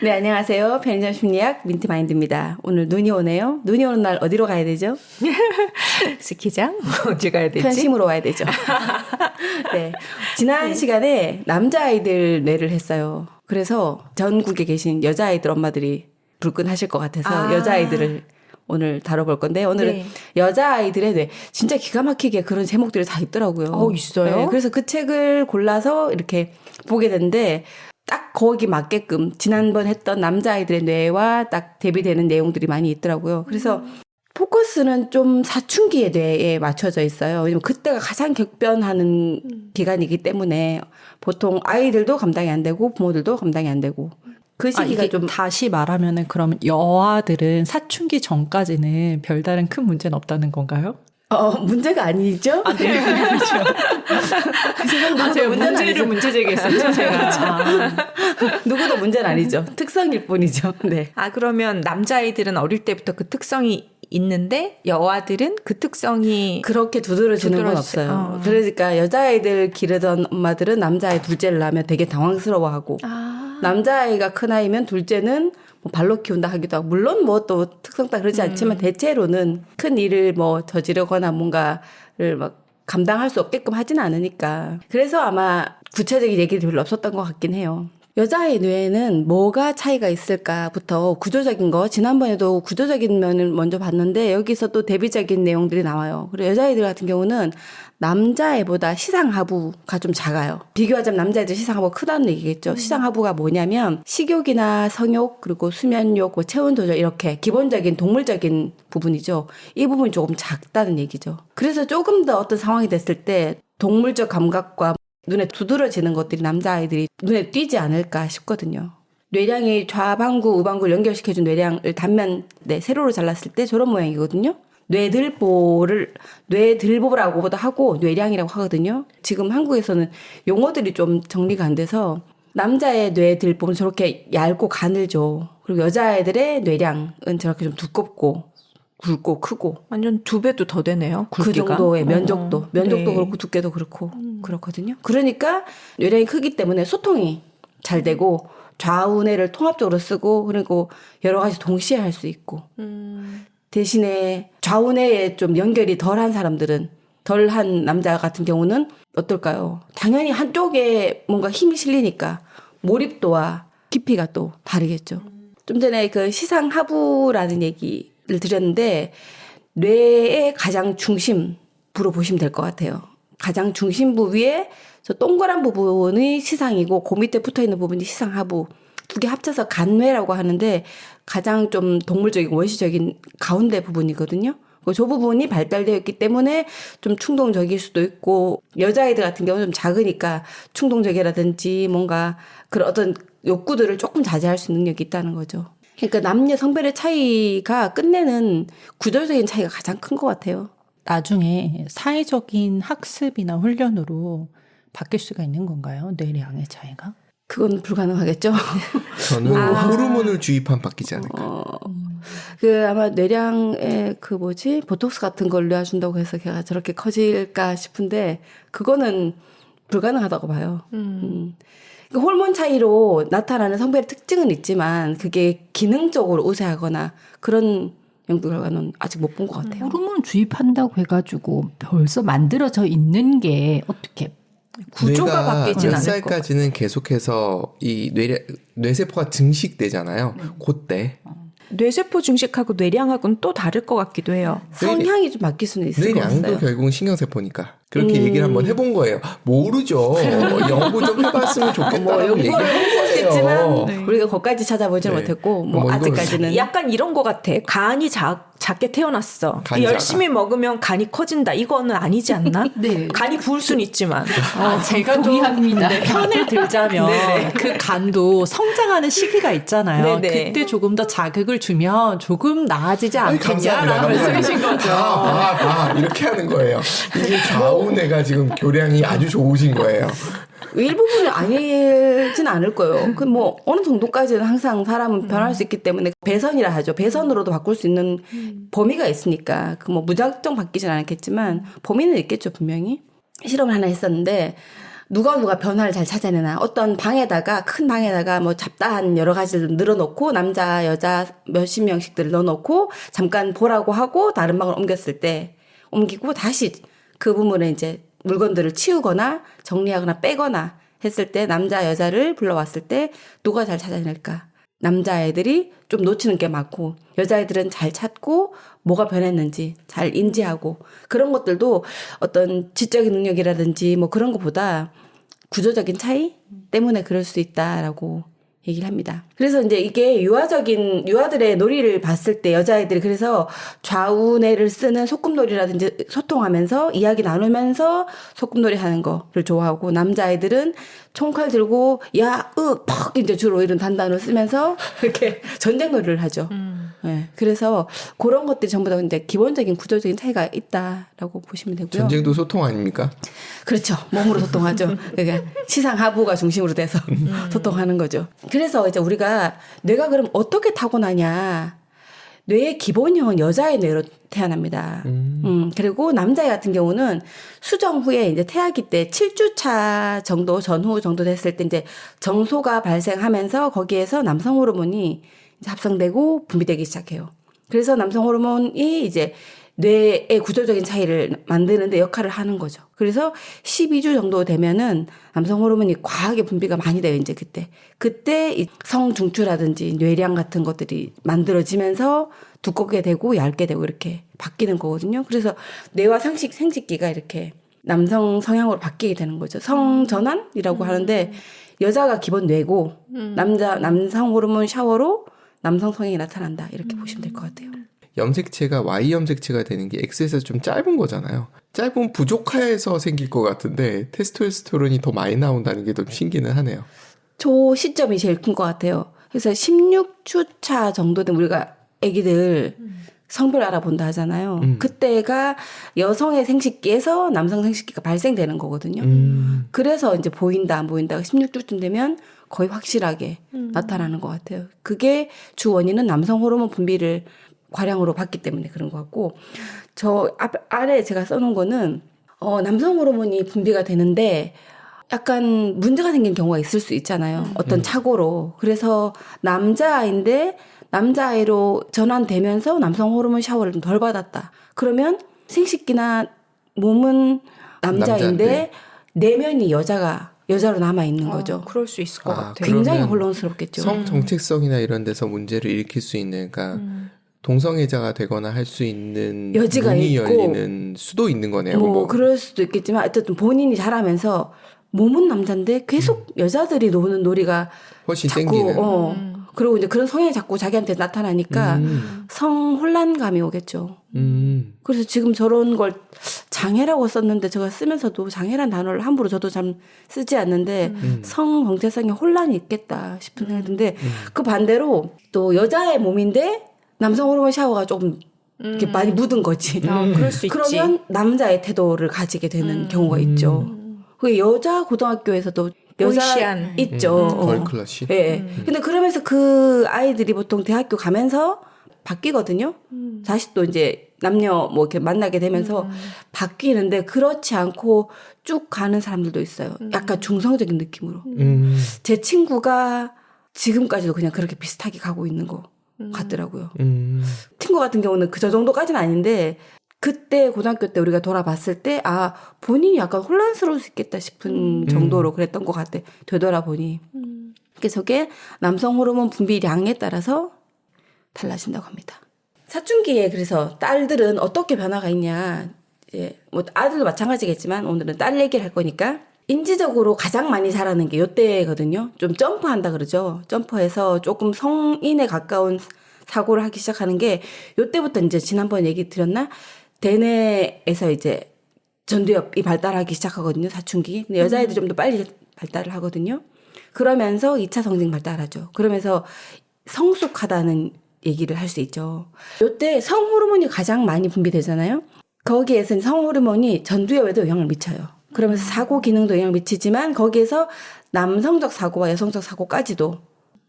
네, 안녕하세요. 편의점 심리학 민트마인드입니다. 오늘 눈이 오네요. 눈이 오는 날 어디로 가야 되죠? 스키장? 어디 가야 되지? 편심으로 와야 되죠. 네, 지난 시간에 남자아이들 뇌를 했어요. 그래서 전국에 계신 여자아이들 엄마들이 불끈하실 것 같아서 여자아이들을 오늘 다뤄볼 건데 오늘은 여자아이들의 뇌. 진짜 기가 막히게 그런 제목들이 다 있더라고요. 있어요? 네, 그래서 그 책을 골라서 이렇게 보게 됐는데 딱 거기 맞게끔 지난번 했던 남자아이들의 뇌와 딱 대비되는 내용들이 많이 있더라고요. 그래서 포커스는 좀 사춘기의 뇌에 맞춰져 있어요. 왜냐면 그때가 가장 격변하는 기간이기 때문에 보통 아이들도 감당이 안 되고 부모들도 감당이 안 되고 그 시기가 좀 다시 말하면은 그러면 여아들은 사춘기 전까지는 별다른 큰 문제는 없다는 건가요? 문제가 아니죠? 아, 네. 그렇죠. 제가 문제를 문제 제기했었죠, 제가. 누구도 문제는 아니죠. 특성일 뿐이죠. 네. 그러면 남자아이들은 어릴 때부터 그 특성이 있는데 여아들은 그 특성이 그렇게 두드러지는 건 없어요. 그러니까 여자아이들 기르던 엄마들은 남자아이 둘째를 낳으면 되게 당황스러워하고 남자아이가 큰아이면 둘째는 뭐 발로 키운다 하기도 하고 물론 뭐 또 특성 따라 그러지 않지만 대체로는 큰 일을 뭐 저지르거나 뭔가를 막 감당할 수 없게끔 하지는 않으니까 그래서 아마 구체적인 얘기들이 별로 없었던 것 같긴 해요. 여자의 뇌에는 뭐가 차이가 있을까부터 구조적인 거 지난번에도 구조적인 면을 먼저 봤는데 여기서 또 대비적인 내용들이 나와요. 그리고 여자아이들 같은 경우는 남자애보다 시상하부가 좀 작아요. 비교하자면 남자애들 시상하부가 크다는 얘기겠죠. 시상하부가 뭐냐면 식욕이나 성욕 그리고 수면욕, 체온 조절 이렇게 기본적인 동물적인 부분이죠. 이 부분이 조금 작다는 얘기죠. 그래서 조금 더 어떤 상황이 됐을 때 동물적 감각과 눈에 두드러지는 것들이 남자아이들이 눈에 띄지 않을까 싶거든요. 뇌량이 좌방구, 우방구를 연결시켜준 뇌량을 단면 세로로 잘랐을 때 저런 모양이거든요. 뇌들보라고보다 하고 뇌량이라고 하거든요. 지금 한국에서는 용어들이 좀 정리가 안 돼서 남자의 뇌들보는 저렇게 얇고 가늘죠. 그리고 여자애들의 뇌량은 저렇게 좀 두껍고 굵고 크고 완전 2배도 더 되네요. 굵기가. 그 정도의 면적도 네. 그렇고 두께도 그렇고 그렇거든요. 그러니까 뇌량이 크기 때문에 소통이 잘 되고 좌우뇌를 통합적으로 쓰고 그리고 여러 가지 동시에 할 수 있고 대신에 좌우뇌에 좀 연결이 덜한 사람들은 덜한 남자 같은 경우는 어떨까요? 당연히 한쪽에 뭔가 힘이 실리니까 몰입도와 깊이가 또 다르겠죠. 좀 전에 그 시상하부라는 얘기를 드렸는데 뇌의 가장 중심부로 보시면 될 것 같아요. 가장 중심부 위에 저 동그란 부분이 시상이고 그 밑에 붙어있는 부분이 시상하부 두 개 합쳐서 간뇌라고 하는데 가장 좀 동물적인 원시적인 가운데 부분이거든요. 저 부분이 발달되어 있기 때문에 좀 충동적일 수도 있고 여자아이들 같은 경우는 좀 작으니까 충동적이라든지 뭔가 그런 어떤 욕구들을 조금 자제할 수 있는 능력이 있다는 거죠. 그러니까 남녀 성별의 차이가 끝내는 구조적인 차이가 가장 큰 것 같아요. 나중에 사회적인 학습이나 훈련으로 바뀔 수가 있는 건가요? 뇌량의 차이가? 그건 불가능하겠죠. 저는 호르몬을 주입하면 바뀌지 않을까. 아마 뇌량에 보톡스 같은 걸 뇌준다고 해서 걔가 저렇게 커질까 싶은데 그거는 불가능하다고 봐요. 호르몬 차이로 나타나는 성별의 특징은 있지만 그게 기능적으로 우세하거나 그런 연구 결과는 아직 못 본 것 같아요. 호르몬 주입한다고 해가지고 벌써 만들어져 있는 게 어떻게 구조가 바뀌진 몇 않을 살까지는 계속해서 이 뇌세포가 증식되잖아요. 그때 뇌세포 증식하고 뇌량하고는 또 다를 것 같기도 해요. 성향이 좀 바뀔 수는 있을 것 같아요. 뇌량도 결국은 신경세포니까 그렇게 얘기를 한번 해본 거예요. 모르죠. 연구 좀 해봤으면 좋겠다고 연구를 했을 수 있지만 네. 우리가 거기까지 찾아보지는 못했고 아직까지는 약간 이런 것 같아. 간이 작게 태어났어. 간이 열심히 먹으면 간이 커진다. 이거는 아니지 않나? 네. 간이 부을 순 있지만. 제가 동의합니다. 편을 들자면 네네. 그 간도 성장하는 시기가 있잖아요. 네네. 그때 조금 더 자극을 주면 조금 나아지지 않겠냐라는 감사합니다. 말씀이신 거죠. 봐. 이렇게 하는 거예요. 이게 좌우뇌가 지금 교량이 아주 좋으신 거예요. 일부분은 아니진 않을 거예요. 어느 정도까지는 항상 사람은 변할 수 있기 때문에 배선이라 하죠. 배선으로도 바꿀 수 있는 범위가 있으니까 무작정 바뀌진 않았겠지만 범위는 있겠죠, 분명히. 실험을 하나 했었는데 누가 변화를 잘 찾아내나. 어떤 방에다가 큰 방에다가 뭐 잡다한 여러 가지를 늘어놓고 남자 여자 몇십 명씩들을 넣어놓고 잠깐 보라고 하고 다른 방으로 옮기고 다시 그 부분에 이제 물건들을 치우거나 정리하거나 빼거나 했을 때 남자 여자를 불러왔을 때 누가 잘 찾아낼까. 남자애들이 좀 놓치는 게 많고 여자애들은 잘 찾고 뭐가 변했는지 잘 인지하고 그런 것들도 어떤 지적인 능력이라든지 뭐 그런 것보다 구조적인 차이 때문에 그럴 수 있다라고 얘기를 합니다. 그래서 이제 이게 유아들의 놀이를 봤을 때 여자아이들이 그래서 좌우뇌를 쓰는 소꿉놀이라든지 소통하면서 이야기 나누면서 소꿉놀이 하는 거를 좋아하고 남자아이들은 총칼 들고 퍽 이제 주로 이런 단단을 쓰면서 이렇게 전쟁놀이를 하죠. 네. 그래서 그런 것들이 전부 다 근데 기본적인 구조적인 차이가 있다라고 보시면 되고요. 전쟁도 소통 아닙니까? 그렇죠. 몸으로 소통하죠. 그러니까 시상 하부가 중심으로 돼서 소통하는 거죠. 그래서 이제 우리가 뇌가 그럼 어떻게 타고나냐. 뇌의 기본형은 여자의 뇌로 태어납니다. 그리고 남자애 같은 경우는 수정 후에 이제 태아기 때 7주차 정도 전후 정도 됐을 때 이제 정소가 발생하면서 거기에서 남성 호르몬이 이제 합성되고 분비되기 시작해요. 그래서 남성 호르몬이 이제 뇌의 구조적인 차이를 만드는데 역할을 하는 거죠. 그래서 12주 정도 되면은 남성 호르몬이 과하게 분비가 많이 돼요. 이제 그때 이 성중추라든지 뇌량 같은 것들이 만들어지면서 두껍게 되고 얇게 되고 이렇게 바뀌는 거거든요. 그래서 뇌와 생식기가 이렇게 남성 성향으로 바뀌게 되는 거죠. 성전환이라고 하는데 여자가 기본 뇌고 남성 호르몬 샤워로 남성 성향이 나타난다. 이렇게 보시면 될 것 같아요. 염색체가 Y 염색체가 되는 게 X에서 좀 짧은 거잖아요. 짧은 부족해서 생길 것 같은데 테스토스테론이 더 많이 나온다는 게 좀 신기는 하네요. 저 시점이 제일 큰 것 같아요. 그래서 16주차 정도 된 우리가 아기들 성별 알아본다 하잖아요. 그때가 여성의 생식기에서 남성 생식기가 발생되는 거거든요. 그래서 이제 보인다 안 보인다가 16주쯤 되면 거의 확실하게 나타나는 것 같아요. 그게 주 원인은 남성 호르몬 분비를 과량으로 받기 때문에 그런 것 같고 저 아래 제가 써놓은 거는 남성 호르몬이 분비가 되는데 약간 문제가 생긴 경우가 있을 수 있잖아요. 어떤 착오로. 그래서 남자아이인데 남자아이로 전환되면서 남성 호르몬 샤워를 좀 덜 받았다. 그러면 생식기나 몸은 남자인데 내면이 여자로 남아 있는 거죠. 그럴 수 있을 것 같아요. 굉장히 혼란스럽겠죠. 성 정체성이나 이런 데서 문제를 일으킬 수 있는 그러니까 동성애자가 되거나 할 수 있는 여지가 문이 있고 열리는 수도 있는 거네요. 뭐 그럴 수도 있겠지만 어쨌든 본인이 자라면서 몸은 남자인데 계속 여자들이 노는 놀이가 훨씬 자꾸 땡기는. 그리고 이제 그런 성향이 자꾸 자기한테 나타나니까 성 혼란감이 오겠죠. 그래서 지금 저런 걸 장애라고 썼는데 제가 쓰면서도 장애란 단어를 함부로 저도 참 쓰지 않는데 성 정체성에 혼란이 있겠다 싶은 생각이 드는데 그 반대로 또 여자의 몸인데 남성 호르몬 샤워가 조금 이렇게 많이 묻은 거지. 그럴 수 있지. 그러면 남자의 태도를 가지게 되는 경우가 있죠. 그 여자 고등학교에서도 여자 보이시한. 있죠. 걸클러시. 예. 근데 그러면서 그 아이들이 보통 대학교 가면서 바뀌거든요. 다시 또 이제 남녀 뭐 이렇게 만나게 되면서 바뀌는데 그렇지 않고 쭉 가는 사람들도 있어요. 약간 중성적인 느낌으로. 제 친구가 지금까지도 그냥 그렇게 비슷하게 가고 있는 거 같더라고요. 친구 같은 경우는 저 정도까지는 아닌데 그때 고등학교 때 우리가 돌아봤을 때 본인이 약간 혼란스러울 수 있겠다 싶은 정도로 그랬던 것 같아. 되돌아보니. 그래서 그게 남성 호르몬 분비량에 따라서 달라진다고 합니다. 사춘기에 그래서 딸들은 어떻게 변화가 있냐. 이제 뭐 아들도 마찬가지겠지만 오늘은 딸 얘기를 할 거니까 인지적으로 가장 많이 자라는 게 요때거든요. 좀 점프한다 그러죠. 점프해서 조금 성인에 가까운 사고를 하기 시작하는 게 요때부터 이제 지난번 얘기 드렸나? 대뇌에서 이제 전두엽이 발달하기 시작하거든요. 사춘기. 근데 여자애들이 좀 더 빨리 발달을 하거든요. 그러면서 2차 성징 발달하죠. 그러면서 성숙하다는 얘기를 할 수 있죠. 요때 성호르몬이 가장 많이 분비되잖아요. 거기에서 성호르몬이 전두엽에도 영향을 미쳐요. 그러면서 사고 기능도 영향을 미치지만 거기에서 남성적 사고와 여성적 사고까지도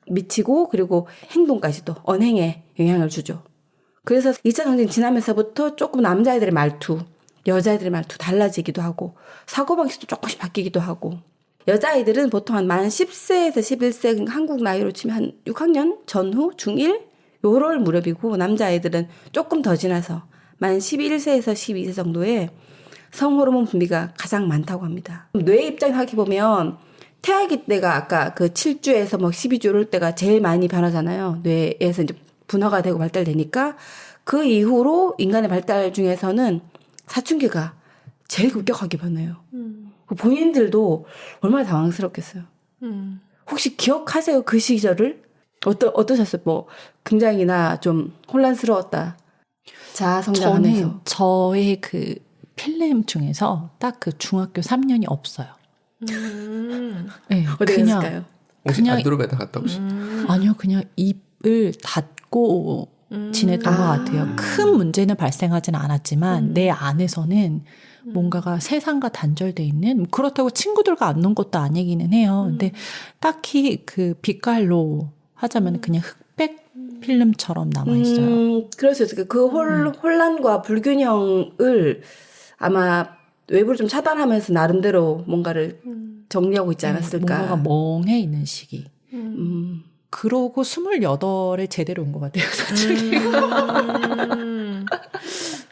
미치고 그리고 행동까지도 언행에 영향을 주죠. 그래서 2차 성징 지나면서부터 조금 남자애들의 말투, 여자애들의 말투 달라지기도 하고 사고방식도 조금씩 바뀌기도 하고 여자아이들은 보통 한 만 10세에서 11세 한국 나이로 치면 한 6학년 전후 중1 요럴 무렵이고 남자아이들은 조금 더 지나서 만 11세에서 12세 정도에 성호르몬 분비가 가장 많다고 합니다. 뇌 입장에서 보면 태아기 때가 아까 그 7주에서 뭐 12주 이럴 때가 제일 많이 변하잖아요. 뇌에서 이제 분화가 되고 발달되니까 그 이후로 인간의 발달 중에서는 사춘기가 제일 급격하게 변해요. 본인들도 얼마나 당황스럽겠어요. 혹시 기억하세요? 그 시절을? 어떠셨어요? 뭐 굉장히나 좀 혼란스러웠다. 자아 성장하면서. 저는 저의 그 필름 중에서 딱 그 중학교 3년이 없어요. 네, 어디 그냥 갔을까요? 혹시 그냥- 안드로메다 갔다 오시? 아니요, 그냥 입을 닫고 지냈던 것 같아요. 큰 문제는 발생하진 않았지만 내 안에서는 뭔가가 세상과 단절돼 있는, 그렇다고 친구들과 안 논 것도 아니기는 해요. 근데 딱히 그 빛깔로 하자면 그냥 흑백 필름처럼 남아있어요. 그럴 수 있어요. 그 혼란과 불균형을 아마 외부를 좀 차단하면서 나름대로 뭔가를 정리하고 있지 않았을까. 뭔가가 멍해 있는 시기. 그러고 28에 제대로 온 것 같아요, 사춘기.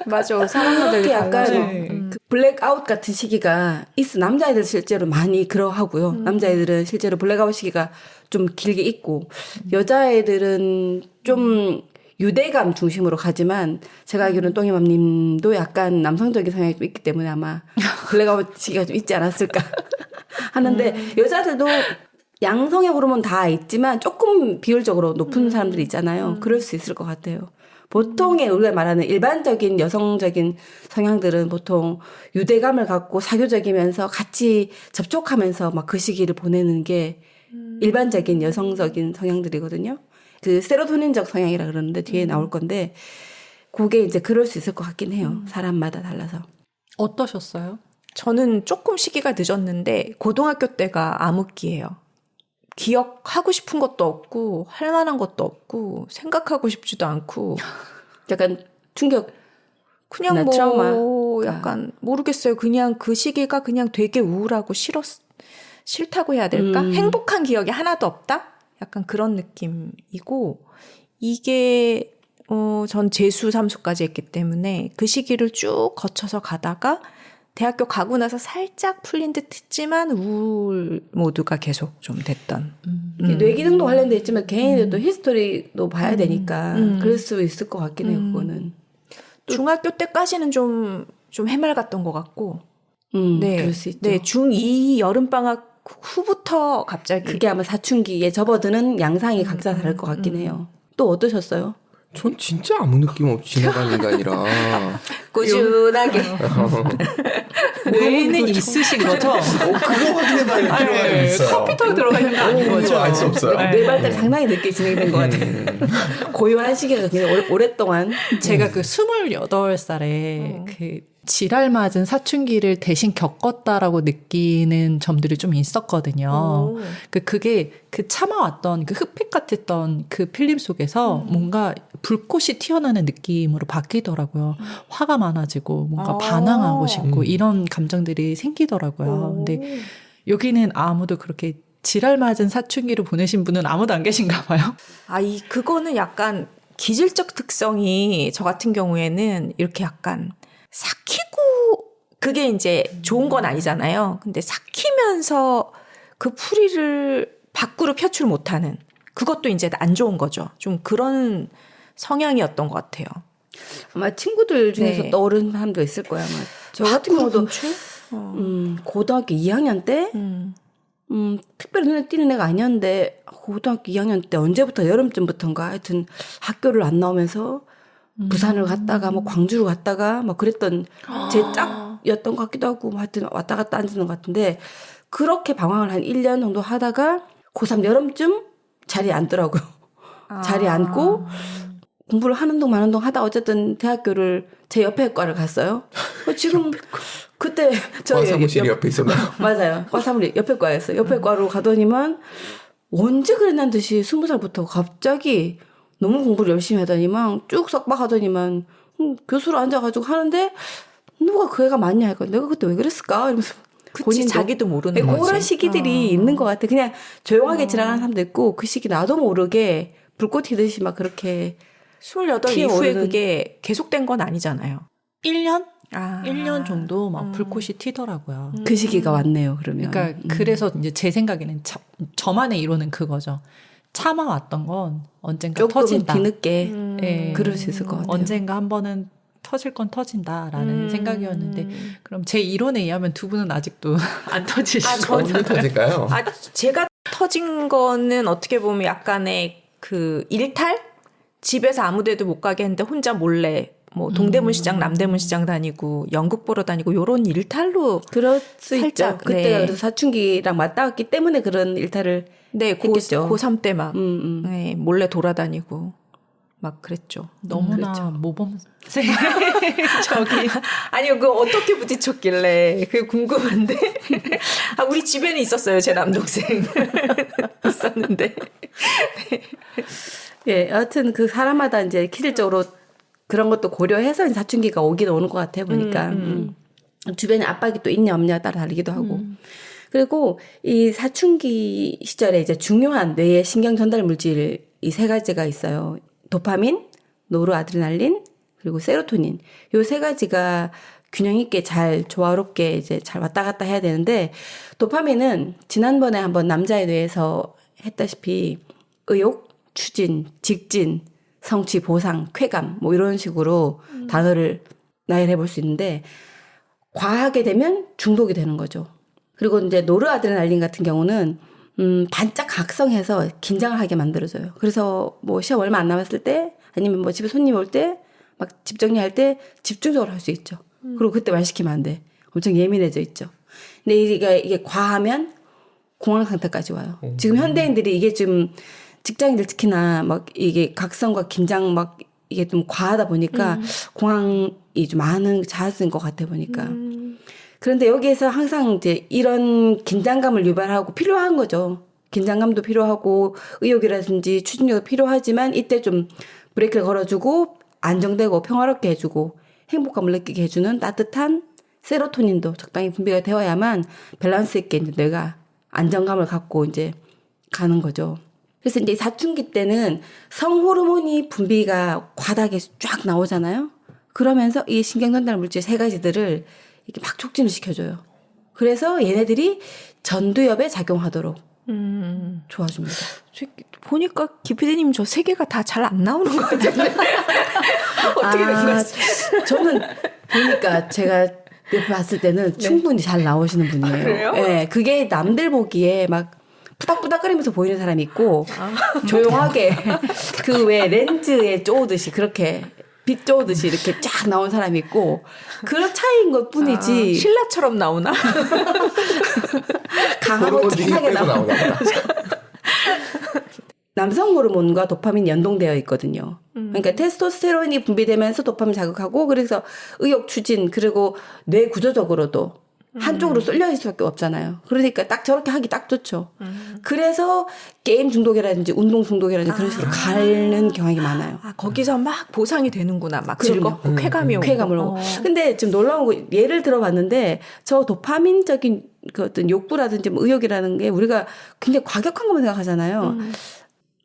맞아. 사람마다 그렇게 약간 달라서. 그 블랙아웃 같은 시기가 있어. 남자애들 실제로 많이 그러하고요. 남자애들은 실제로 블랙아웃 시기가 좀 길게 있고 여자애들은 좀 유대감 중심으로 가지만 제가 알기로는 똥이맘님도 약간 남성적인 성향이 좀 있기 때문에 아마 블랙아웃 시기가 좀 있지 않았을까 하는데 여자들도 양성의 호르몬 다 있지만 조금 비율적으로 높은 사람들이 있잖아요. 그럴 수 있을 것 같아요. 보통의 우리가 말하는 일반적인 여성적인 성향들은 보통 유대감을 갖고 사교적이면서 같이 접촉하면서 막 그 시기를 보내는 게 일반적인 여성적인 성향들이거든요. 그 세로토닌적 성향이라 그러는데 뒤에 나올 건데 그게 이제 그럴 수 있을 것 같긴 해요. 사람마다 달라서. 어떠셨어요? 저는 조금 시기가 늦었는데 고등학교 때가 암흑기예요. 기억하고 싶은 것도 없고 할 만한 것도 없고 생각하고 싶지도 않고 약간 충격. 그냥 나 뭐 트라우마가. 약간 모르겠어요. 그냥 그 시기가 그냥 되게 우울하고 싫다고 해야 될까? 행복한 기억이 하나도 없다? 약간 그런 느낌이고 이게 전 재수 3수까지 했기 때문에 그 시기를 쭉 거쳐서 가다가 대학교 가고 나서 살짝 풀린 듯 했지만 우울 모드가 계속 좀 됐던. 뇌 기능도 관련돼 있지만 개인의 또 히스토리도 봐야 되니까 그럴 수 있을 것 같긴 해요. 그거는. 중학교 때까지는 좀 해맑았던 것 같고. 네, 그럴 수 있죠. 네, 중2 여름방학 후부터 갑자기. 그게 아마 사춘기에 접어드는 양상이 각자 다를 것 같긴 해요. 또 어떠셨어요? 전 진짜 아무 느낌 없이 지나가는 인간이라. 꾸준하게. 뇌에는 있으신 거죠? 그거 확인해봐야 필요가 있어요. 컴퓨터에 들어가 있는 거 아닌 거죠? 알 수 없어요. 뇌 발달 상당히 늦게 진행된 것 같아요. 고요한 시기가 굉장히 오랫동안. 제가 그 28살에 그 지랄 맞은 사춘기를 대신 겪었다라고 느끼는 점들이 좀 있었거든요. 그게 그 참아왔던 그 흑백 같았던 그 필름 속에서 뭔가 불꽃이 튀어나오는 느낌으로 바뀌더라고요. 화가 많아지고 뭔가 반항하고 싶고 이런 감정들이 생기더라고요. 근데 여기는 아무도 그렇게 지랄 맞은 사춘기를 보내신 분은 아무도 안 계신가 봐요. 그거는 약간 기질적 특성이 저 같은 경우에는 이렇게 약간 삭히고 그게 이제 좋은 건 아니잖아요. 근데 삭히면서 그 풀이를 밖으로 표출 못하는 그것도 이제 안 좋은 거죠. 좀 그런 성향이었던 것 같아요. 아마 친구들 중에서 네. 떠오르는 사람도 있을 거야. 아마. 저 같은 경우도 고등학교 2학년 때 특별히 눈에 띄는 애가 아니었는데 고등학교 2학년 때 언제부터 여름쯤부터인가 하여튼 학교를 안 나오면서 부산을 갔다가 뭐 광주를 갔다가 막 그랬던 제 짝이었던 것 같기도 하고 뭐 하여튼 왔다 갔다 앉는 것 같은데 그렇게 방황을 한 1년 정도 하다가 고3 여름쯤 자리에 앉더라고요. 자리에 앉고 공부를 하는 동 마는 동 하다 어쨌든 대학교를 제 옆에 과를 갔어요. 지금 그때 저희 사무실이 옆에 있었나요? 맞아요. 과사무리 옆에 과였어요. 옆에 과로 가더니만 언제 그랬난 듯이 20살부터 갑자기 너무 공부를 열심히 하더니만 쭉 석박하더니만 교수로 앉아가지고 하는데 누가 그 애가 맞냐 할까 내가 그때 왜 그랬을까 이러면서 그치, 자기도 모르는 거지. 그런 시기들이 있는 것 같아. 그냥 조용하게 지나가는 사람도 있고 그 시기 나도 모르게 불꽃 튀듯이 막 그렇게 28 튀어 이후에 오르는- 그게 계속된 건 아니잖아요. 1년? 아. 1년 정도 막 불꽃이 튀더라고요. 그 시기가 왔네요. 그러면. 그러니까 그래서 이제 제 생각에는 저만의 이론은 그거죠. 참아왔던 건 언젠가 조금 터진다. 뒤늦게 예. 그럴 수 있을 것 같아요. 언젠가 한 번은 터질 건 터진다라는 생각이었는데 그럼 제 이론에 의하면 두 분은 아직도 안 터지시고 언제 터질까요? 아, 제가 터진 거는 어떻게 보면 약간의 그 일탈? 집에서 아무 데도 못 가게 했는데 혼자 몰래 뭐 동대문 시장, 남대문 시장 다니고 연극 보러 다니고 요런 일탈로 그럴 수 살짝, 있죠. 그때가 네. 그래서 사춘기랑 맞닿았기 때문에 그런 일탈을 네, 했겠죠. 고3 때 막 네, 몰래 돌아다니고 막 그랬죠. 너무나 그랬죠. 모범생 저기 아니요, 그 어떻게 부딪혔길래 그게 궁금한데. 아, 우리 집에는 있었어요, 제 남동생. 있었는데. 예, 여하튼 그 사람마다 이제 기질적으로 그런 것도 고려해서 사춘기가 오긴 오는 것 같아요, 보니까. 주변에 압박이 또 있냐 없냐 따라 다르기도 하고. 그리고 이 사춘기 시절에 이제 중요한 뇌의 신경 전달 물질 이 세 가지가 있어요. 도파민, 노르아드레날린, 그리고 세로토닌. 요 세 가지가 균형 있게 잘 조화롭게 이제 잘 왔다 갔다 해야 되는데 도파민은 지난번에 한번 남자에 대해서 했다시피 의욕, 추진, 직진, 성취, 보상, 쾌감 뭐 이런 식으로 단어를 나열해 볼 수 있는데 과하게 되면 중독이 되는 거죠. 그리고 이제 노르아드레날린 같은 경우는 반짝 각성해서 긴장을 하게 만들어줘요. 그래서 뭐 시험 얼마 안 남았을 때 아니면 뭐 집에 손님 올 때 막 집 정리할 때 집중적으로 할 수 있죠. 그리고 그때 말 시키면 안 돼. 엄청 예민해져 있죠. 근데 이게 과하면 공황 상태까지 와요. 지금 현대인들이 이게 좀 직장인들 특히나 막 이게 각성과 긴장 막 이게 좀 과하다 보니까 공황이 좀 잦은 것 같아 보니까. 그런데 여기에서 항상 이제 이런 긴장감을 유발하고 필요한 거죠. 긴장감도 필요하고 의욕이라든지 추진력도 필요하지만 이때 좀 브레이크를 걸어주고 안정되고 평화롭게 해주고 행복감을 느끼게 해주는 따뜻한 세로토닌도 적당히 분비가 되어야만 밸런스 있게 이제 뇌가 안정감을 갖고 이제 가는 거죠. 그래서 이제 사춘기 때는 성호르몬이 분비가 과다하게 쫙 나오잖아요. 그러면서 이 신경전달 물질 세 가지들을 이렇게 막 촉진을 시켜줘요. 그래서 얘네들이 전두엽에 작용하도록 도와줍니다. 보니까 기피디님 저 세 개가 다 잘 안 나오는 것 같은데. 어떻게 된 거지? 저는 보니까 제가 옆에 봤을 때는 충분히 잘 나오시는 분이에요. 그래요? 네, 그게 남들 보기에 막 부닥부닥거리면서 보이는 사람이 있고 조용하게 그 왜 렌즈에 쪼듯이 그렇게 빛 쪼듯이 이렇게 쫙 나온 사람이 있고 그런 차이인 것 뿐이지 신라처럼 나오나? 강하고 호르몬 중에 진하게 빼고 나오는 나오나 보다. 남성 호르몬과 도파민이 연동되어 있거든요. 그러니까 테스토스테론이 분비되면서 도파민 자극하고 그래서 의욕 추진 그리고 뇌 구조적으로도 한쪽으로 쏠려 있을 수밖에 없잖아요. 그러니까 딱 저렇게 하기 딱 좋죠. 그래서 게임 중독이라든지 운동 중독이라든지 그런 식으로 가는 경향이 많아요. 아, 거기서 막 보상이 되는구나. 막 그럼요. 즐겁고 쾌감이 오고. 쾌감을 오고. 근데 좀 놀라운 거 예를 들어봤는데 저 도파민적인 그 어떤 욕구라든지 뭐 의욕이라는 게 우리가 굉장히 과격한 것만 생각하잖아요.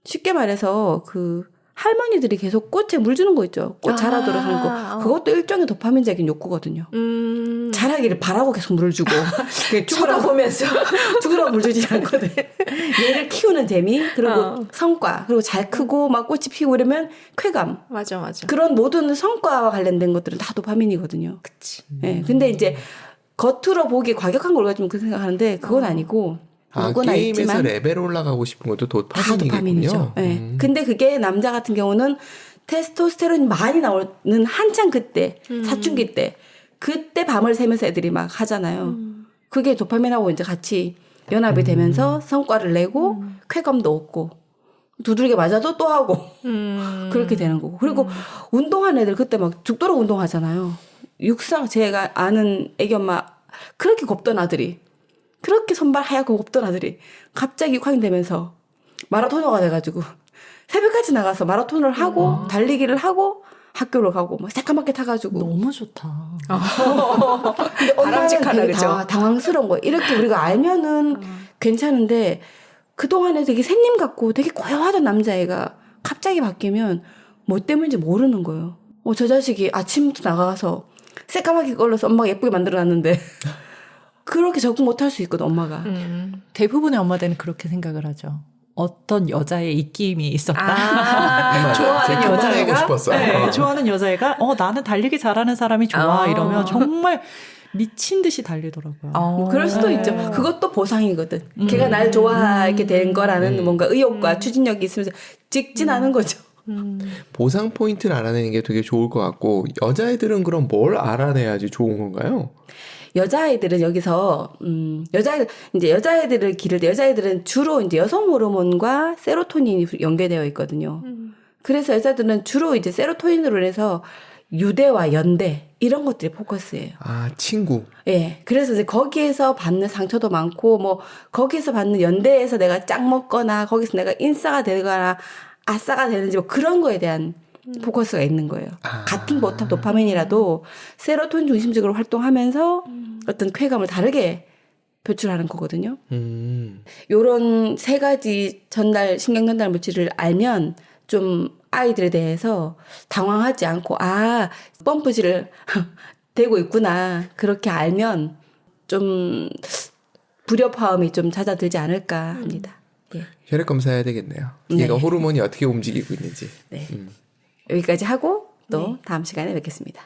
쉽게 말해서 그 할머니들이 계속 꽃에 물 주는 거 있죠. 꽃 자라도록 하는 거. 그것도 일종의 도파민적인 욕구거든요. 자라기를 바라고 계속 물을 주고 쳐다보면서 죽으라고 물 주지 않거든. 얘를 키우는 재미 그리고 성과 그리고 잘 크고 막 꽃이 피고 이러면 쾌감. 맞아. 그런 모든 성과와 관련된 것들은 다 도파민이거든요. 그치. 예. 근데 이제 겉으로 보기 과격한 걸 가지고 그 생각하는데 그건 아니고 누구나 게임에서 있지만 레벨 올라가고 싶은 것도 다 도파민이죠. 도파민이군요. 예. 근데 그게 남자 같은 경우는 테스토스테론이 많이 나오는 한창 그때 사춘기 때 그때 밤을 새면서 애들이 막 하잖아요. 그게 도파민하고 이제 같이 연합이 되면서 성과를 내고 쾌감도 얻고 두들겨 맞아도 또 하고 그렇게 되는 거고. 그리고 운동하는 애들 그때 막 죽도록 운동하잖아요. 육상 제가 아는 애기 엄마 그렇게 곱던 아들이 그렇게 손발 하얗고 곱던 아들이 갑자기 6학년 되면서 마라토너가 돼가지고 새벽까지 나가서 마라톤을 하고 달리기를 하고 학교를 가고 막 새까맣게 타가지고 너무 좋다. 근데 엄마는 바람직하다, 되게 그죠? 당황스러운 거예요. 이렇게 우리가 알면은 괜찮은데 그동안에 되게 샌님 같고 되게 고요하던 남자애가 갑자기 바뀌면 뭐 때문인지 모르는 거예요. 저 자식이 아침부터 나가서 새까맣게 걸러서 엄마가 예쁘게 만들어놨는데 그렇게 적응 못할 수 있거든 엄마가. 대부분의 엄마들은 그렇게 생각을 하죠. 어떤 여자의 입김이 있었다. 맞아요. 좋아하는 제가 그 말하고 여자애가 싶었어요. 네, 좋아하는 여자애가 나는 달리기 잘하는 사람이 좋아 아. 이러면 정말 미친 듯이 달리더라고요. 뭐 그럴 수도 네. 있죠. 그것도 보상이거든. 걔가 날 좋아하게 된 거라는 뭔가 의욕과 추진력이 있으면서 직진하는 거죠. 보상 포인트를 알아내는 게 되게 좋을 것 같고 여자애들은 그럼 뭘 알아내야지 좋은 건가요? 여자아이들은 여기서 여자아이들을 기를 때 여자아이들은 주로 이제 여성 호르몬과 세로토닌이 연계되어 있거든요. 그래서 여자들은 주로 이제 세로토닌으로 인해서 유대와 연대 이런 것들이 포커스예요. 아, 친구. 예. 그래서 이제 거기에서 받는 상처도 많고 뭐 거기에서 받는 연대에서 내가 짝 먹거나 거기서 내가 인싸가 되거나 아싸가 되는지 뭐 그런 거에 대한 포커스가 있는 거예요. 같은 도파민이라도 세로토닌 중심적으로 활동하면서 어떤 쾌감을 다르게 표출하는 거거든요. 요런 세 가지 신경 전달 물질을 알면 좀 아이들에 대해서 당황하지 않고 펌프질을 되고 있구나. 그렇게 알면 좀 불협화음이 좀 잦아들지 않을까 합니다. 예. 혈액 검사해야 되겠네요. 네. 얘가 호르몬이 어떻게 움직이고 있는지. 네. 여기까지 하고 또 다음 시간에 뵙겠습니다.